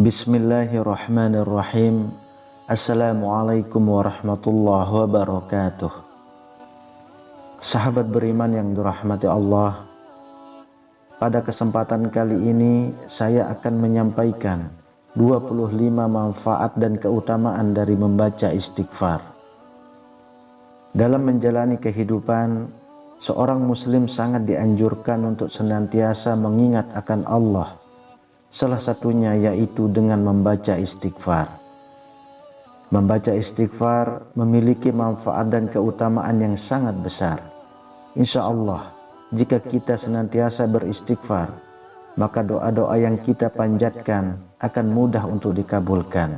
Bismillahirrahmanirrahim. Assalamualaikum warahmatullahi wabarakatuh. Sahabat beriman yang dirahmati Allah, pada kesempatan kali ini saya akan menyampaikan 25 manfaat dan keutamaan dari membaca istighfar. Dalam menjalani kehidupan, seorang muslim sangat dianjurkan untuk senantiasa mengingat akan Allah. Salah satunya yaitu dengan membaca istighfar. Membaca istighfar memiliki manfaat dan keutamaan yang sangat besar. Insya Allah, jika kita senantiasa beristighfar, maka doa-doa yang kita panjatkan akan mudah untuk dikabulkan.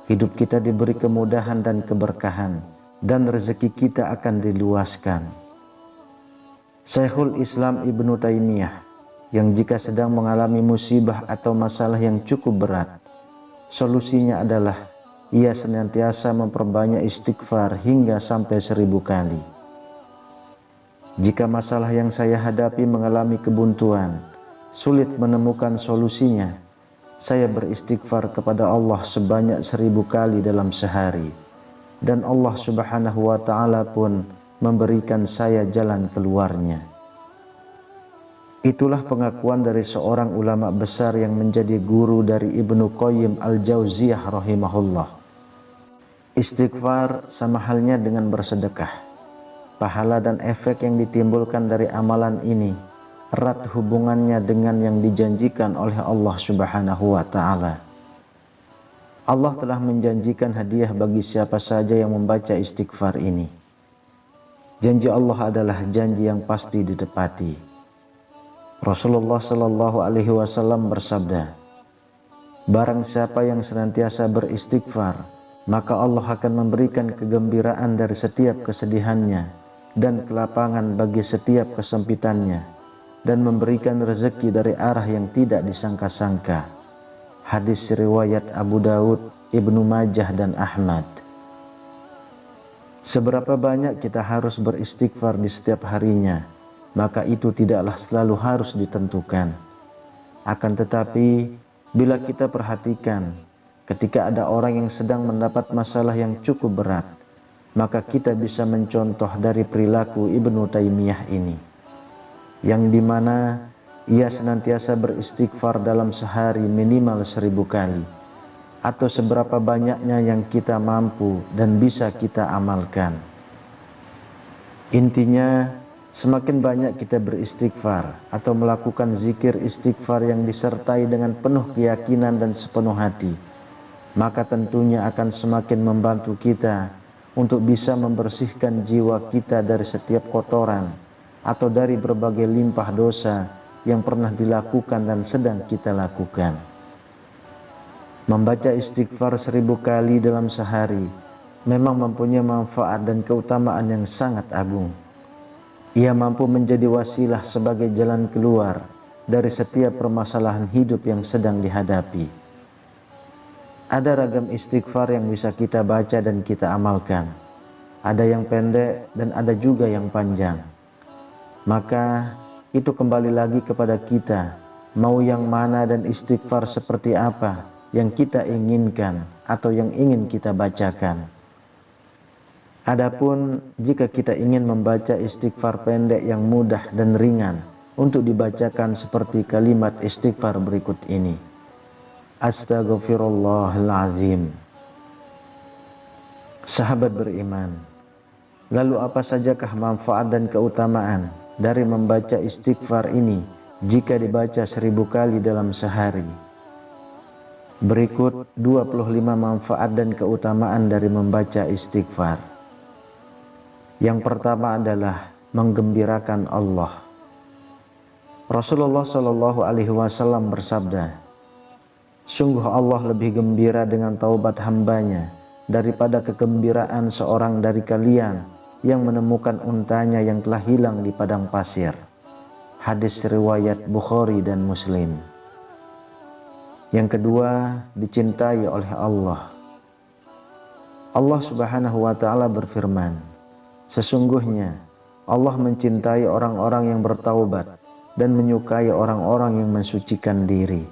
Hidup kita diberi kemudahan dan keberkahan, dan rezeki kita akan diluaskan. Syekhul Islam Ibnu Taimiyah, yang jika sedang mengalami musibah atau masalah yang cukup berat, solusinya adalah ia senantiasa memperbanyak istighfar hingga sampai 1000 kali. Jika masalah yang saya hadapi mengalami kebuntuan, sulit menemukan solusinya, saya beristighfar kepada Allah sebanyak 1000 kali dalam sehari, dan Allah Subhanahu wa Ta'ala pun memberikan saya jalan keluarnya. Itulah pengakuan dari seorang ulama besar yang menjadi guru dari Ibnu Qayyim al-Jauziyah rahimahullah. Istighfar sama halnya dengan bersedekah. Pahala dan efek yang ditimbulkan dari amalan ini erat hubungannya dengan yang dijanjikan oleh Allah Subhanahu wa Ta'ala. Allah telah menjanjikan hadiah bagi siapa saja yang membaca istighfar ini. Janji Allah adalah janji yang pasti ditepati. Rasulullah Shallallahu Alaihi Wasallam bersabda, barang siapa yang senantiasa beristighfar, maka Allah akan memberikan kegembiraan dari setiap kesedihannya dan kelapangan bagi setiap kesempitannya, dan memberikan rezeki dari arah yang tidak disangka-sangka. Hadis riwayat Abu Daud, Ibnu Majah dan Ahmad. Seberapa banyak kita harus beristighfar di setiap harinya, maka itu tidaklah selalu harus ditentukan. Akan tetapi, bila kita perhatikan, ketika ada orang yang sedang mendapat masalah yang cukup berat, maka kita bisa mencontoh dari perilaku Ibnu Taimiyah ini, yang dimana ia senantiasa beristighfar dalam sehari minimal 1000 kali, atau seberapa banyaknya yang kita mampu dan bisa kita amalkan. Intinya, semakin banyak kita beristighfar atau melakukan zikir istighfar yang disertai dengan penuh keyakinan dan sepenuh hati, maka tentunya akan semakin membantu kita untuk bisa membersihkan jiwa kita dari setiap kotoran atau dari berbagai limpah dosa yang pernah dilakukan dan sedang kita lakukan. Membaca istighfar 1000 kali dalam sehari memang mempunyai manfaat dan keutamaan yang sangat agung. Ia mampu menjadi wasilah sebagai jalan keluar dari setiap permasalahan hidup yang sedang dihadapi. Ada ragam istighfar yang bisa kita baca dan kita amalkan. Ada yang pendek dan ada juga yang panjang. Maka itu kembali lagi kepada kita, mau yang mana dan istighfar seperti apa yang kita inginkan atau yang ingin kita bacakan. Adapun jika kita ingin membaca istighfar pendek yang mudah dan ringan untuk dibacakan seperti kalimat istighfar berikut ini. Astaghfirullahalazim. Sahabat beriman, lalu apa sajakah manfaat dan keutamaan dari membaca istighfar ini jika dibaca 1000 kali dalam sehari? Berikut 25 manfaat dan keutamaan dari membaca istighfar. Yang pertama adalah menggembirakan Allah. Rasulullah Shallallahu Alaihi Wasallam bersabda, sungguh Allah lebih gembira dengan taubat hambanya daripada kegembiraan seorang dari kalian yang menemukan untanya yang telah hilang di padang pasir. Hadis riwayat Bukhari dan Muslim. Yang kedua, dicintai oleh Allah. Allah Subhanahu wa Ta'ala berfirman, sesungguhnya Allah mencintai orang-orang yang bertaubat dan menyukai orang-orang yang mensucikan diri.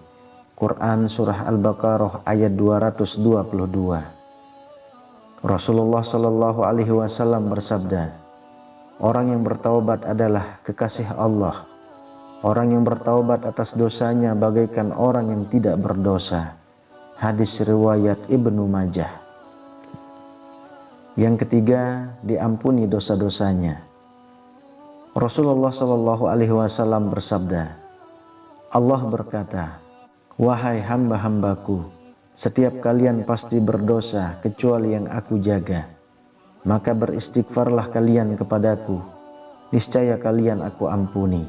Quran Surah Al-Baqarah ayat 222. Rasulullah Shallallahu Alaihi Wasallam bersabda, orang yang bertaubat adalah kekasih Allah. Orang yang bertaubat atas dosanya bagaikan orang yang tidak berdosa. Hadis riwayat Ibnu Majah. Yang ketiga, diampuni dosa-dosanya. Rasulullah Shallallahu Alaihi Wasallam bersabda, Allah berkata, wahai hamba-hambaku, setiap kalian pasti berdosa kecuali yang aku jaga. Maka beristighfarlah kalian kepadaku, niscaya kalian aku ampuni.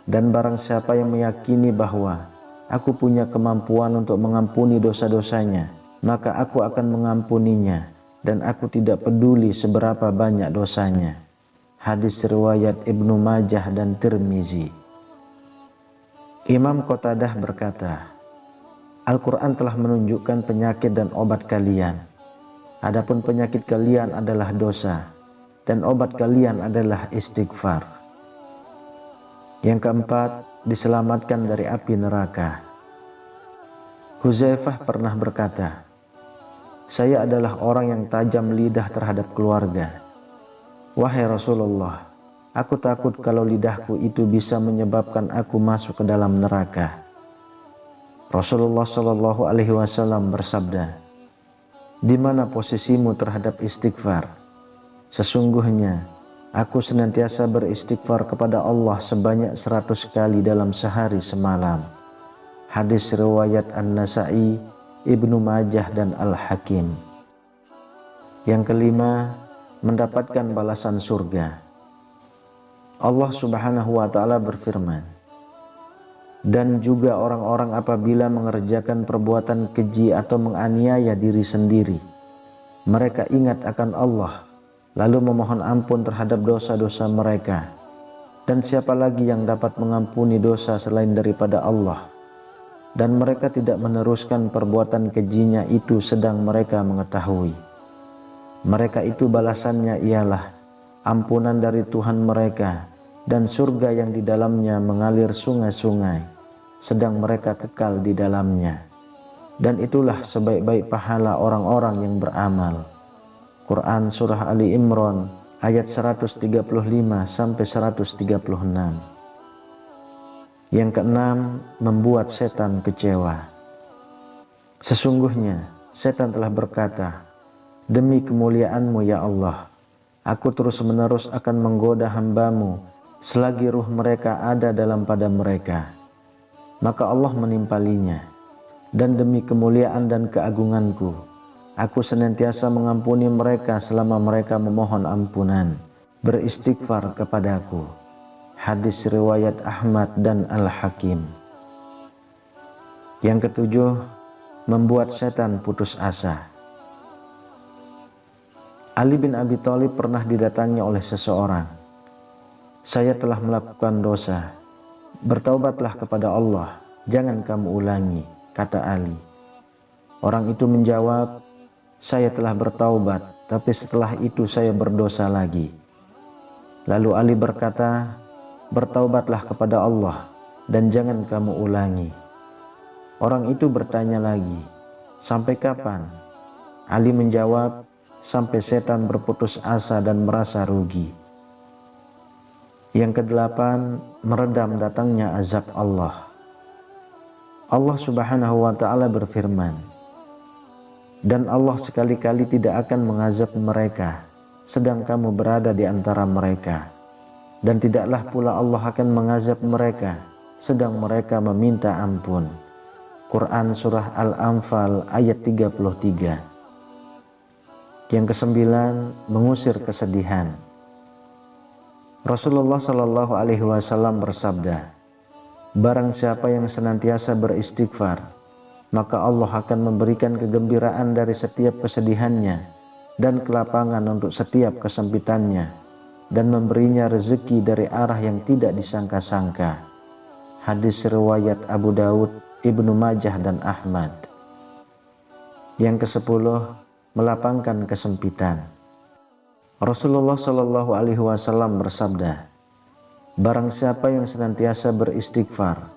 Dan barang siapa yang meyakini bahwa aku punya kemampuan untuk mengampuni dosa-dosanya, maka aku akan mengampuninya, dan aku tidak peduli seberapa banyak dosanya. Hadis riwayat Ibnu Majah dan Tirmizi. Imam Qatadah berkata, Al-Quran telah menunjukkan penyakit dan obat kalian. Adapun penyakit kalian adalah dosa, dan obat kalian adalah istighfar. Yang keempat, diselamatkan dari api neraka. Huzaifah pernah berkata, saya adalah orang yang tajam lidah terhadap keluarga. Wahai Rasulullah, aku takut kalau lidahku itu bisa menyebabkan aku masuk ke dalam neraka. Rasulullah Shallallahu Alaihi Wasallam bersabda, di mana posisimu terhadap istighfar? Sesungguhnya aku senantiasa beristighfar kepada Allah sebanyak 100 kali dalam sehari semalam. Hadis riwayat An-Nasa'i, Ibnu Majah dan Al-Hakim. Yang kelima, mendapatkan balasan surga. Allah Subhanahu wa taala berfirman, dan juga orang-orang apabila mengerjakan perbuatan keji atau menganiaya diri sendiri, mereka ingat akan Allah, lalu memohon ampun terhadap dosa-dosa mereka. Dan siapa lagi yang dapat mengampuni dosa selain daripada Allah? Dan mereka tidak meneruskan perbuatan kejinya itu sedang mereka mengetahui. Mereka itu balasannya ialah ampunan dari Tuhan mereka dan surga yang di dalamnya mengalir sungai-sungai, sedang mereka kekal di dalamnya. Dan itulah sebaik-baik pahala orang-orang yang beramal. Quran Surah Ali Imran ayat 135 sampai 136. Yang keenam, membuat setan kecewa. Sesungguhnya setan telah berkata, demi kemuliaan-Mu ya Allah, aku terus-menerus akan menggoda hamba-Mu selagi ruh mereka ada dalam pada mereka. Maka Allah menimpalinya, dan demi kemuliaan dan keagunganku, aku senantiasa mengampuni mereka selama mereka memohon ampunan, beristighfar kepadaku. Hadis riwayat Ahmad dan Al-Hakim. Yang ketujuh, membuat setan putus asa. Ali bin Abi Thalib pernah didatangi oleh seseorang. Saya telah melakukan dosa, bertaubatlah kepada Allah, jangan kamu ulangi, kata Ali. Orang itu menjawab, saya telah bertaubat, tapi setelah itu saya berdosa lagi. Lalu Ali berkata, bertaubatlah kepada Allah, dan jangan kamu ulangi. Orang itu bertanya lagi, sampai kapan? Ali menjawab, sampai setan berputus asa dan merasa rugi. Yang kedelapan, meredam datangnya azab Allah. Allah Subhanahu wa taala berfirman, dan Allah sekali-kali tidak akan mengazab mereka sedang kamu berada di antara mereka, dan tidaklah pula Allah akan mengazab mereka sedang mereka meminta ampun. Quran Surah Al-Anfal ayat 33. Yang kesembilan, mengusir kesedihan. Rasulullah Shallallahu Alaihi Wasallam bersabda, barang siapa yang senantiasa beristighfar, maka Allah akan memberikan kegembiraan dari setiap kesedihannya dan kelapangan untuk setiap kesempitannya, dan memberinya rezeki dari arah yang tidak disangka-sangka. Hadis riwayat Abu Daud, Ibnu Majah dan Ahmad. Yang kesepuluh, melapangkan kesempitan. Rasulullah Shallallahu Alaihi Wasallam bersabda, barang siapa yang senantiasa beristighfar,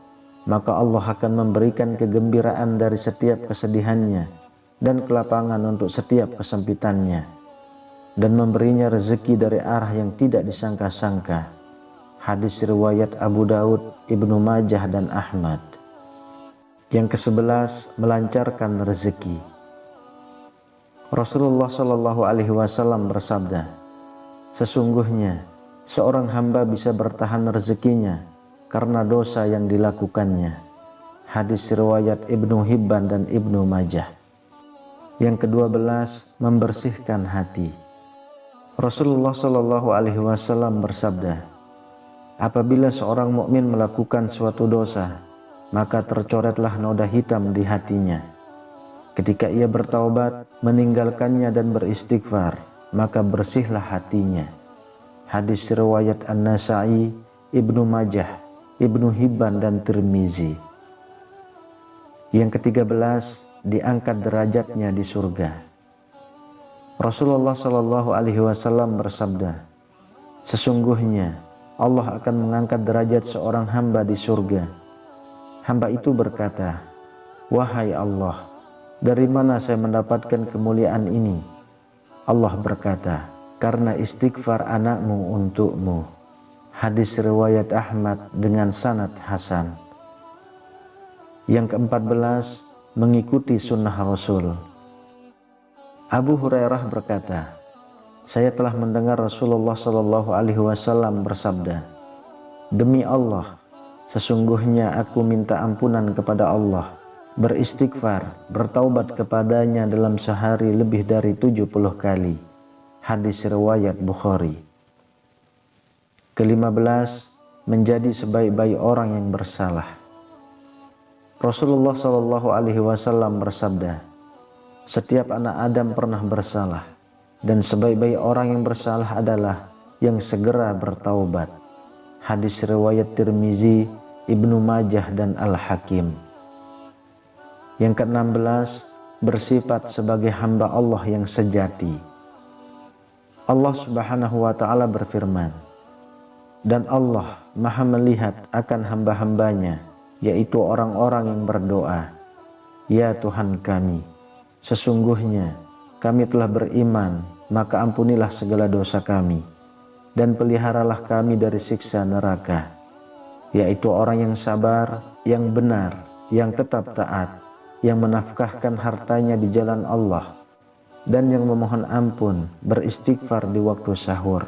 maka Allah akan memberikan kegembiraan dari setiap kesedihannya dan kelapangan untuk setiap kesempitannya, dan memberinya rezeki dari arah yang tidak disangka-sangka. Hadis riwayat Abu Daud, Ibnu Majah, dan Ahmad. Yang ke-11, melancarkan rezeki. Rasulullah Shallallahu Alaihi Wasallam bersabda, sesungguhnya seorang hamba bisa bertahan rezekinya karena dosa yang dilakukannya. Hadis riwayat Ibnu Hibban dan Ibnu Majah. Yang ke-12, membersihkan hati. Rasulullah Shallallahu Alaihi Wasallam bersabda, apabila seorang mukmin melakukan suatu dosa, maka tercoretlah noda hitam di hatinya. Ketika ia bertaubat, meninggalkannya dan beristighfar, maka bersihlah hatinya. Hadis riwayat An-Nasa'i, Ibnu Majah, Ibnu Hibban, dan Tirmizi. Yang ke-13, diangkat derajatnya di surga. Rasulullah Shallallahu Alaihi Wasallam bersabda, sesungguhnya Allah akan mengangkat derajat seorang hamba di surga. Hamba itu berkata, wahai Allah, dari mana saya mendapatkan kemuliaan ini? Allah berkata, karena istighfar anakmu untukmu. Hadis riwayat Ahmad dengan sanad hasan. Yang ke-14, mengikuti sunnah Rasul. Abu Hurairah berkata, saya telah mendengar Rasulullah Shallallahu Alaihi Wasallam bersabda, demi Allah, sesungguhnya aku minta ampunan kepada Allah, beristighfar, bertaubat kepadanya dalam sehari lebih dari 70 kali. Hadis riwayat Bukhari. Ke-15, menjadi sebaik-baik orang yang bersalah. Rasulullah Shallallahu Alaihi Wasallam bersabda, setiap anak Adam pernah bersalah, dan sebaik-baik orang yang bersalah adalah yang segera bertaubat. Hadis riwayat Tirmizi, Ibnu Majah, dan Al-Hakim. Yang ke-16, bersifat sebagai hamba Allah yang sejati. Allah Subhanahu wa Ta'ala berfirman, dan Allah Maha melihat akan hamba-hambanya, yaitu orang-orang yang berdoa, ya Tuhan kami, sesungguhnya kami telah beriman, maka ampunilah segala dosa kami, dan peliharalah kami dari siksa neraka, yaitu orang yang sabar, yang benar, yang tetap taat, yang menafkahkan hartanya di jalan Allah, dan yang memohon ampun, beristighfar di waktu sahur.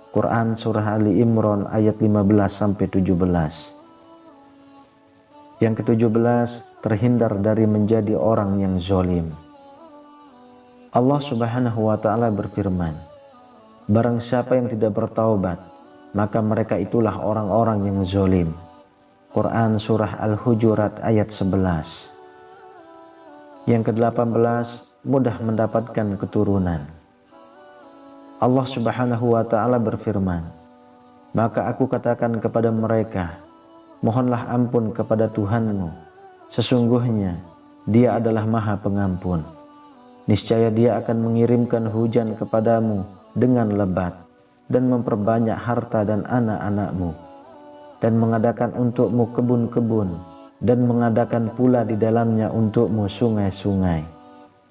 Quran Surah Ali Imran ayat 15-17. Yang ke-17, terhindar dari menjadi orang yang zalim. Allah Subhanahu wa Ta'ala berfirman, barang siapa yang tidak bertaubat, maka mereka itulah orang-orang yang zalim. Quran Surah Al-Hujurat ayat 11. Yang ke-18, mudah mendapatkan keturunan. Allah Subhanahu wa Ta'ala berfirman, maka aku katakan kepada mereka, mohonlah ampun kepada Tuhanmu, sesungguhnya Dia adalah Maha Pengampun. Niscaya Dia akan mengirimkan hujan kepadamu dengan lebat, dan memperbanyak harta dan anak-anakmu, dan mengadakan untukmu kebun-kebun, dan mengadakan pula di dalamnya untukmu sungai-sungai.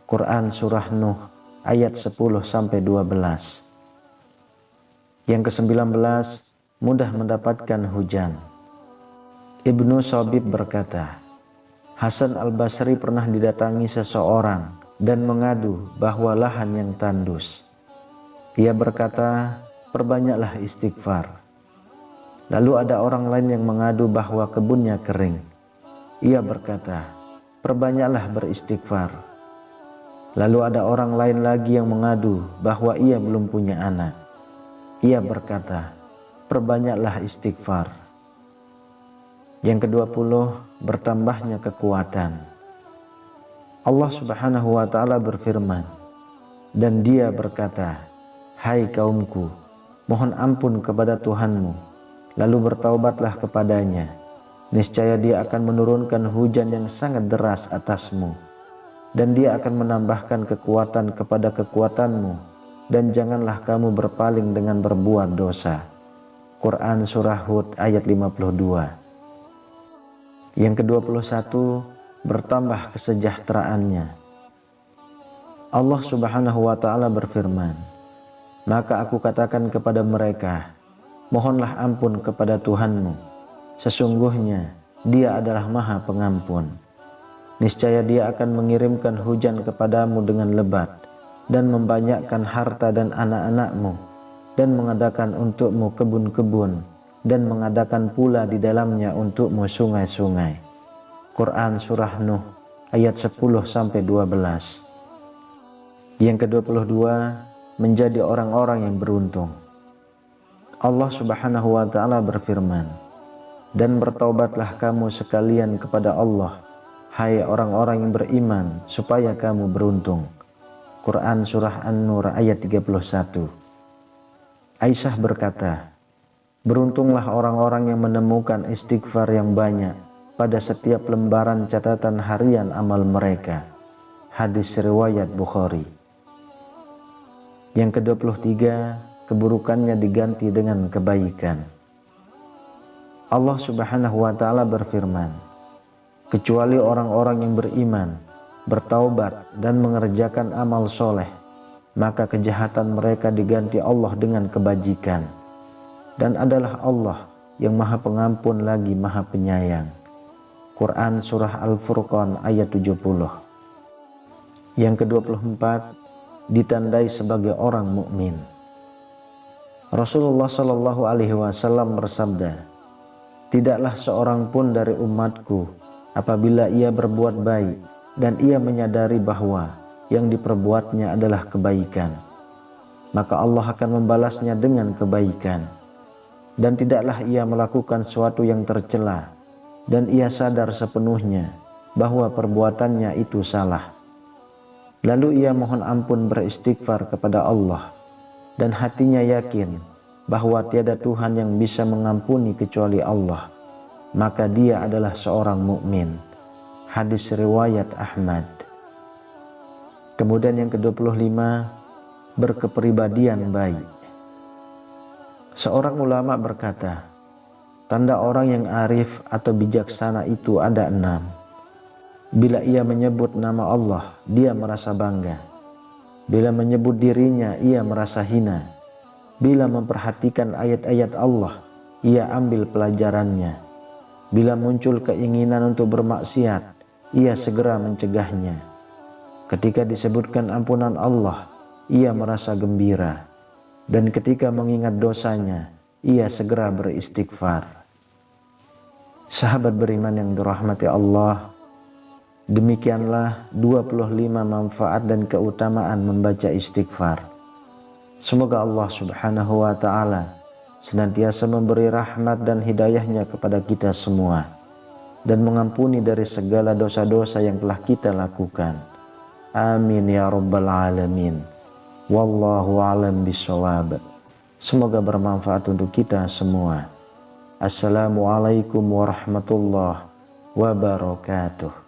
Quran Surah Nuh ayat 10-12. Yang ke-19, mudah mendapatkan hujan. Ibnu Shabib berkata, Hasan al-Basri pernah didatangi seseorang dan mengadu bahwa lahan yang tandus. Ia berkata, perbanyaklah istighfar. Lalu ada orang lain yang mengadu bahwa kebunnya kering. Ia berkata, perbanyaklah beristighfar. Lalu ada orang lain lagi yang mengadu bahwa ia belum punya anak. Ia berkata, perbanyaklah istighfar. Yang ke-20, bertambahnya kekuatan. Allah Subhanahu wa Ta'ala berfirman, dan Dia berkata, hai kaumku, mohon ampun kepada Tuhanmu, lalu bertaubatlah kepadanya. Niscaya Dia akan menurunkan hujan yang sangat deras atasmu, dan Dia akan menambahkan kekuatan kepada kekuatanmu, dan janganlah kamu berpaling dengan berbuat dosa. Quran Surah Hud ayat 52. Yang ke-21, bertambah kesejahteraannya. Allah Subhanahu wa ta'ala berfirman, maka aku katakan kepada mereka, mohonlah ampun kepada Tuhanmu, sesungguhnya Dia adalah Maha Pengampun. Niscaya Dia akan mengirimkan hujan kepadamu dengan lebat, dan membanyakkan harta dan anak-anakmu, dan mengadakan untukmu kebun-kebun, dan mengadakan pula di dalamnya untukmu sungai-sungai. Quran Surah Nuh ayat 10-12. Yang ke-22, menjadi orang-orang yang beruntung. Allah Subhanahu wa ta'ala berfirman, dan bertaubatlah kamu sekalian kepada Allah, hai orang-orang yang beriman, supaya kamu beruntung. Quran Surah An-Nur ayat 31. Aisyah berkata, beruntunglah orang-orang yang menemukan istighfar yang banyak pada setiap lembaran catatan harian amal mereka. Hadis riwayat Bukhari. Yang ke-23, keburukannya diganti dengan kebaikan. Allah Subhanahu wa ta'ala berfirman, kecuali orang-orang yang beriman, bertaubat dan mengerjakan amal soleh, maka kejahatan mereka diganti Allah dengan kebajikan. Dan adalah Allah yang Maha Pengampun lagi Maha Penyayang. Quran Surah Al-Furqan ayat 70. Yang ke-24, ditandai sebagai orang mukmin. Rasulullah Shallallahu Alaihi Wasallam bersabda, tidaklah seorang pun dari umatku apabila ia berbuat baik dan ia menyadari bahwa yang diperbuatnya adalah kebaikan, maka Allah akan membalasnya dengan kebaikan. Dan tidaklah ia melakukan sesuatu yang tercela dan ia sadar sepenuhnya bahwa perbuatannya itu salah. Lalu ia mohon ampun beristighfar kepada Allah dan hatinya yakin bahwa tiada Tuhan yang bisa mengampuni kecuali Allah, maka dia adalah seorang mukmin. Hadis riwayat Ahmad. Kemudian yang ke-25, berkepribadian baik. Seorang ulama berkata, tanda orang yang arif atau bijaksana itu ada 6. Bila ia menyebut nama Allah, dia merasa bangga. Bila menyebut dirinya, ia merasa hina. Bila memperhatikan ayat-ayat Allah, ia ambil pelajarannya. Bila muncul keinginan untuk bermaksiat, ia segera mencegahnya. Ketika disebutkan ampunan Allah, ia merasa gembira. Dan ketika mengingat dosanya, ia segera beristighfar. Sahabat beriman yang dirahmati Allah, demikianlah 25 manfaat dan keutamaan membaca istighfar. Semoga Allah Subhanahu wa ta'ala senantiasa memberi rahmat dan hidayahnya kepada kita semua, dan mengampuni dari segala dosa-dosa yang telah kita lakukan. Amin ya rabbal alamin. Wallahu a'lam bishawab. Semoga bermanfaat untuk kita semua. Assalamualaikum warahmatullahi wabarakatuh.